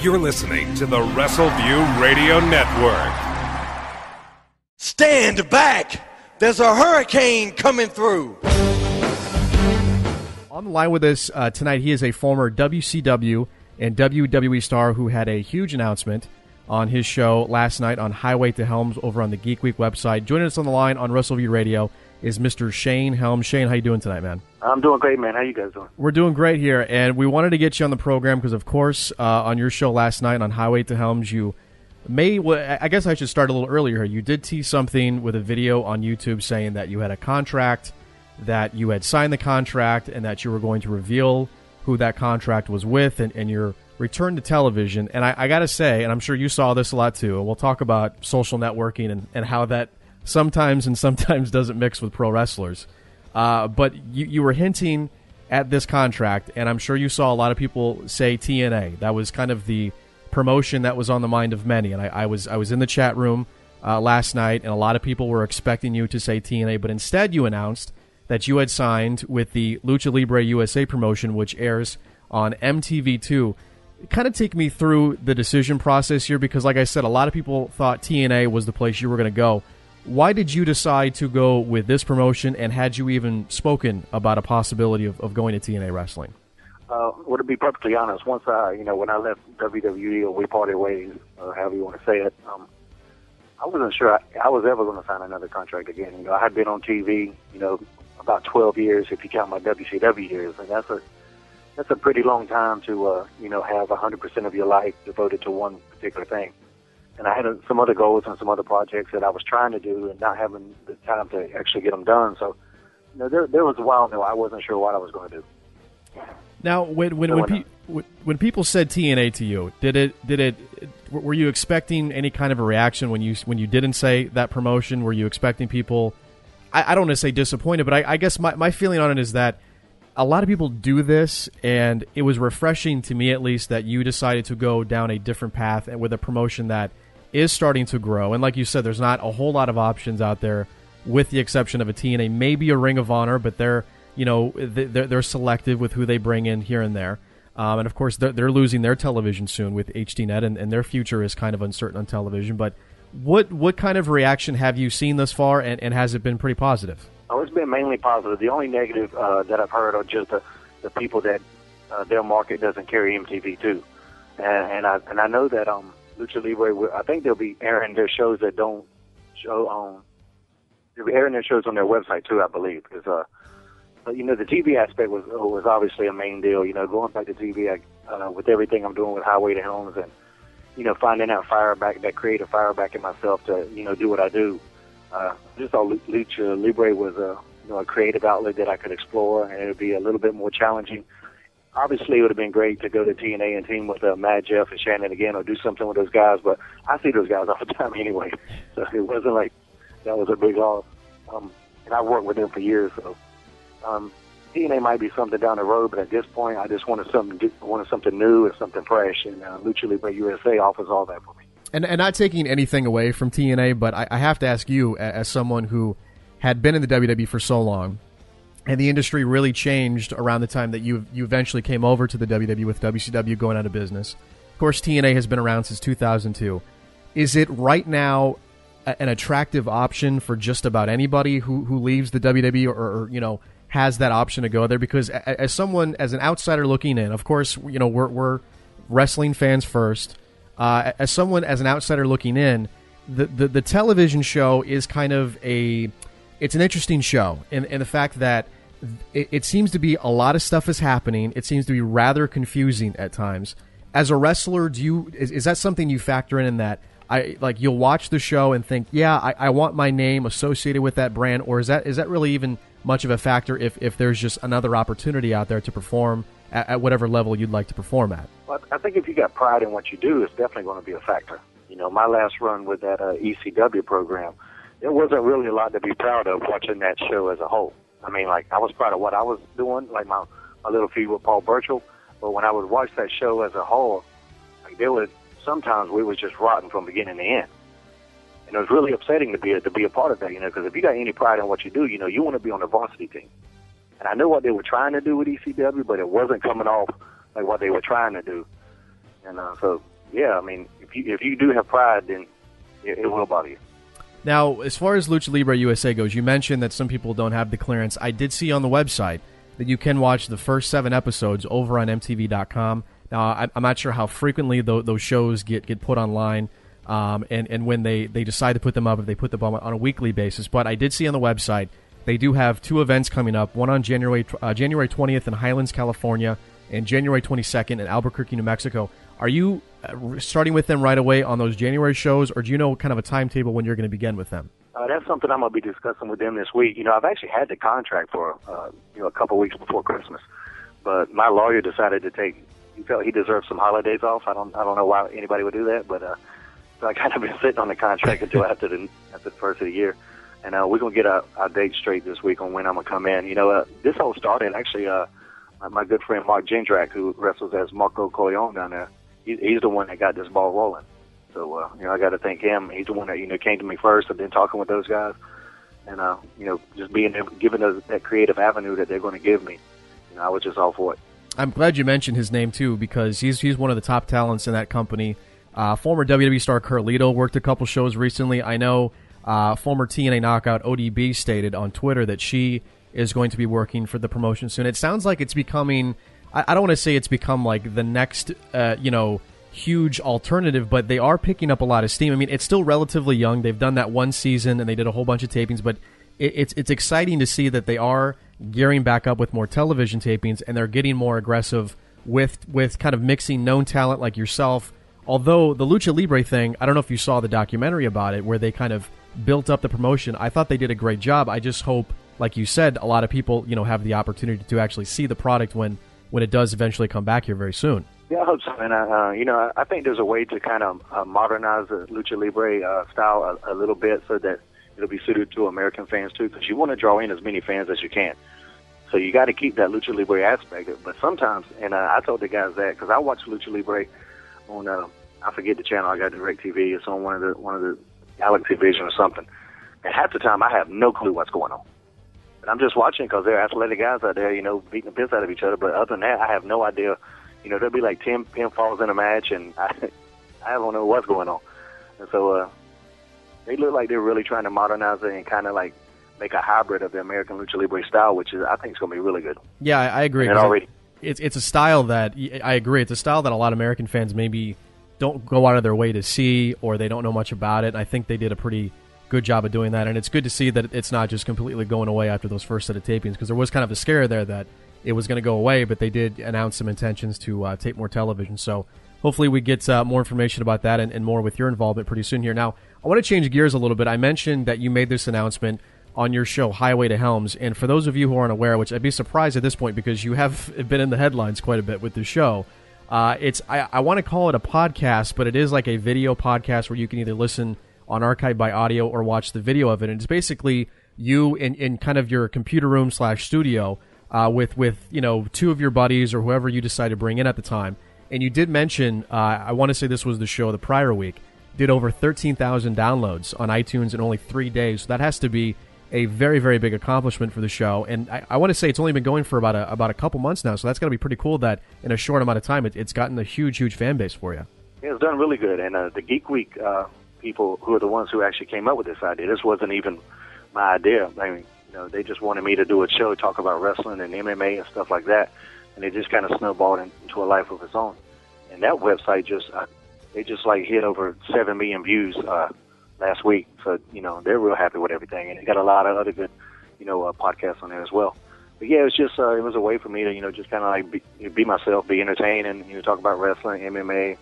You're listening to the Wrestleview Radio Network. Stand back! There's a hurricane coming through. On the line with us tonight, he is a former WCW and WWE star who had a huge announcement on his show last night on Highway to Helms over on the Geek Week website. Joining us on the line on Wrestleview Radio is Mr. Shane Helms. Shane, how you doing tonight, man? I'm doing great, man. How you guys doing? We're doing great here, and we wanted to get you on the program because, of course, on your show last night on Highway to Helms, you I guess I should start a little earlier here. You did tease something with a video on YouTube saying that you had a contract, that you had signed the contract, and that you were going to reveal who that contract was with, and your return to television. And I got to say, and I'm sure you saw this a lot too, and we'll talk about social networking and how that sometimes doesn't mix with pro wrestlers. But you were hinting at this contract, and I'm sure you saw a lot of people say TNA. That was kind of the promotion that was on the mind of many. And I was in the chat room last night, and a lot of people were expecting you to say TNA, but instead you announced that you had signed with the Lucha Libre USA promotion, which airs on MTV2. Kind of take me through the decision process here, because like I said, a lot of people thought TNA was the place you were going to go. Why did you decide to go with this promotion, and had you even spoken about a possibility of going to TNA Wrestling? Well, to be perfectly honest, once when I left WWE, or we parted ways, or however you want to say it, I wasn't sure I was ever going to sign another contract again. I had been on TV, about 12 years if you count my WCW years, and that's a pretty long time to have 100% of your life devoted to one particular thing. And I had some other goals and some other projects that I was trying to do and not having the time to actually get them done. So, there was a while there I wasn't sure what I was going to do. Now, when people said TNA to you, were you expecting any kind of a reaction when you didn't say that promotion? Were you expecting people? I don't want to say disappointed, but I guess my feeling on it is that a lot of people do this, and it was refreshing to me, at least, that you decided to go down a different path and with a promotion that is starting to grow. And like you said, there's not a whole lot of options out there, with the exception of a TNA, maybe a Ring of Honor, but they're selective with who they bring in here and there. And of course, they're losing their television soon with HDNet, and their future is kind of uncertain on television. But what kind of reaction have you seen thus far, and has it been pretty positive? Oh, it's been mainly positive. The only negative that I've heard are just the people that their market doesn't carry MTV2, and I know that Lucha Libre, I think they'll be airing their shows that don't show on. They'll be airing their shows on their website too, I believe, because the TV aspect was obviously a main deal. Going back to TV with everything I'm doing with Highway to Helms, and finding that creative fire back in myself to do what I do. Just thought Lucha Libre was a creative outlet that I could explore, and it would be a little bit more challenging. Obviously, it would have been great to go to TNA and team with Mad Jeff and Shannon again, or do something with those guys, but I see those guys all the time anyway, so it wasn't like that was a big loss. And I've worked with them for years, so TNA might be something down the road, but at this point, I just wanted something new and something fresh, and Lucha Libre USA offers all that for me. And not taking anything away from TNA, but I have to ask you, as someone who had been in the WWE for so long, and the industry really changed around the time that you eventually came over to the WWE with WCW going out of business. Of course, TNA has been around since 2002. Is it right now an attractive option for just about anybody who leaves the WWE or has that option to go there? Because as an outsider looking in, of course, we're wrestling fans first. As an outsider looking in, the television show is kind of it's an interesting show in the fact that it seems to be a lot of stuff is happening. It seems to be rather confusing at times. As a wrestler, is that something you factor in that you'll watch the show and think, yeah, I want my name associated with that brand, or is that really even much of a factor if there's just another opportunity out there to perform at whatever level you'd like to perform at? Well, I think if you got pride in what you do, it's definitely going to be a factor. My last run with that ECW program, there wasn't really a lot to be proud of watching that show as a whole. I mean, I was proud of what I was doing, like my little feud with Paul Burchill, but when I would watch that show as a whole, sometimes we was just rotten from beginning to end. And it was really upsetting to be a part of that, because if you got any pride in what you do, you want to be on the varsity team. And I know what they were trying to do with ECW, but it wasn't coming off like what they were trying to do. And so, yeah, I mean, if you do have pride, then it will bother you. Now, as far as Lucha Libre USA goes, you mentioned that some people don't have the clearance. I did see on the website that you can watch the first 7 episodes over on MTV.com. Now, I'm not sure how frequently those shows get put online, and when they decide to put them up, if they put them up on a weekly basis. But I did see on the website they do have 2 events coming up, one on January 20th in Highlands, California, and January 22nd in Albuquerque, New Mexico. Are you starting with them right away on those January shows, or do you know kind of a timetable when you're going to begin with them? That's something I'm going to be discussing with them this week. I've actually had the contract for a couple weeks before Christmas, but my lawyer decided to he felt he deserved some holidays off. I don't know why anybody would do that, but so I kind of been sitting on the contract until after the first of the year, and we're going to get our date straight this week on when I'm going to come in. This all started actually. My good friend Mark Jindrak, who wrestles as Marco Corleone down there, he's the one that got this ball rolling. So, I got to thank him. He's the one that, came to me first. I've been talking with those guys. And, just giving us that creative avenue that they're going to give me. I was just all for it. I'm glad you mentioned his name, too, because he's one of the top talents in that company. Former WWE star Carlito worked a couple shows recently. I know former TNA Knockout ODB stated on Twitter that she is going to be working for the promotion soon. It sounds like it's becoming, I don't want to say it's become like the next, huge alternative, but they are picking up a lot of steam. I mean, it's still relatively young. They've done that one season and they did a whole bunch of tapings, but it's exciting to see that they are gearing back up with more television tapings and they're getting more aggressive with kind of mixing known talent like yourself. Although the Lucha Libre thing, I don't know if you saw the documentary about it where they kind of built up the promotion. I thought they did a great job. I just hope, like you said, a lot of people, have the opportunity to actually see the product when it does eventually come back here very soon. Yeah, I hope so. And, I think there's a way to kind of modernize the Lucha Libre style a little bit so that it'll be suited to American fans, too, because you want to draw in as many fans as you can. So you got to keep that Lucha Libre aspect. But sometimes, and I told the guys that, because I watch Lucha Libre on, I forget the channel, I got DirecTV. It's on one of the Galaxy Vision or something. And half the time, I have no clue what's going on. And I'm just watching because they're athletic guys out there, beating the piss out of each other. But other than that, I have no idea. There'll be like 10 pinfalls in a match, and I don't know what's going on. And so they look like they're really trying to modernize it and kind of like make a hybrid of the American Lucha Libre style, which I think is going to be really good. Yeah, I agree. And already, it's a style that I agree. It's a style that a lot of American fans maybe don't go out of their way to see, or they don't know much about it. I think they did a pretty good job of doing that, and it's good to see that it's not just completely going away after those first set of tapings, because there was kind of a scare there that it was going to go away, but they did announce some intentions to tape more television. So hopefully we get more information about that and more with your involvement pretty soon here. Now, I want to change gears a little bit. I mentioned that you made this announcement on your show, Highway to Helms, and for those of you who aren't aware, which I'd be surprised at this point because you have been in the headlines quite a bit with the show, I want to call it a podcast, but it is like a video podcast where you can either listen on archive by audio or watch the video of it. And it's basically you in kind of your computer room / studio with 2 of your buddies or whoever you decide to bring in at the time. And you did mention, I want to say this was the show the prior week, did over 13,000 downloads on iTunes in only 3 days. So that has to be a very, very big accomplishment for the show. And I want to say it's only been going for about a couple months now. So that's got to be pretty cool that in a short amount of time it's gotten a huge, huge fan base for you. Yeah, it's done really good. And the Geek Week people who are the ones who actually came up with this idea, this wasn't even my idea. I mean, they just wanted me to do a show, talk about wrestling and MMA and stuff like that. And it just kind of snowballed into a life of its own. And that website they just like hit over 7 million views last week. So, they're real happy with everything. And they got a lot of other good, podcasts on there as well. But yeah, it was just, it was a way for me to, just kind of like be myself, be entertained and, talk about wrestling, MMA,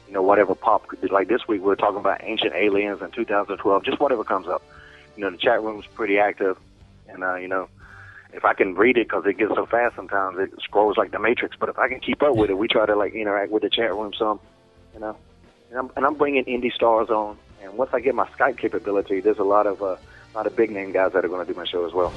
whatever pop. Like this week, we were talking about Ancient Aliens in 2012, just whatever comes up. The chat room's pretty active. And, if I can read it, because it gets so fast sometimes, it scrolls like the Matrix. But if I can keep up with it, we try to like interact with the chat room some, And I'm bringing indie stars on. And once I get my Skype capability, there's a lot of big name guys that are going to do my show as well.